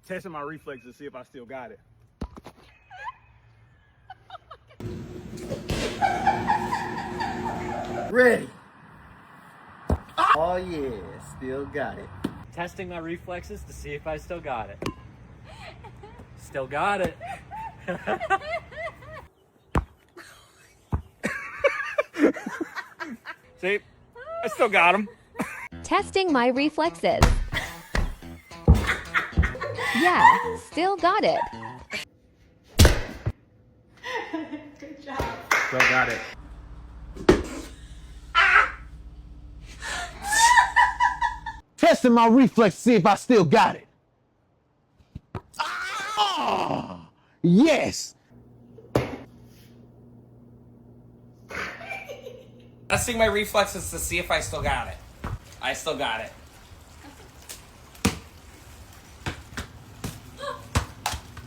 Testing my reflexes to see if I still got it. Ready. Oh yeah, still got it. Testing my reflexes to see if I still got it. Still got it. See, I still got them. Testing my reflexes. Yeah, still got it. Good job. Still got it. Testing my reflex to see if I still got it. Ah, yes. Testing my reflexes to see if I still got it. I still got it.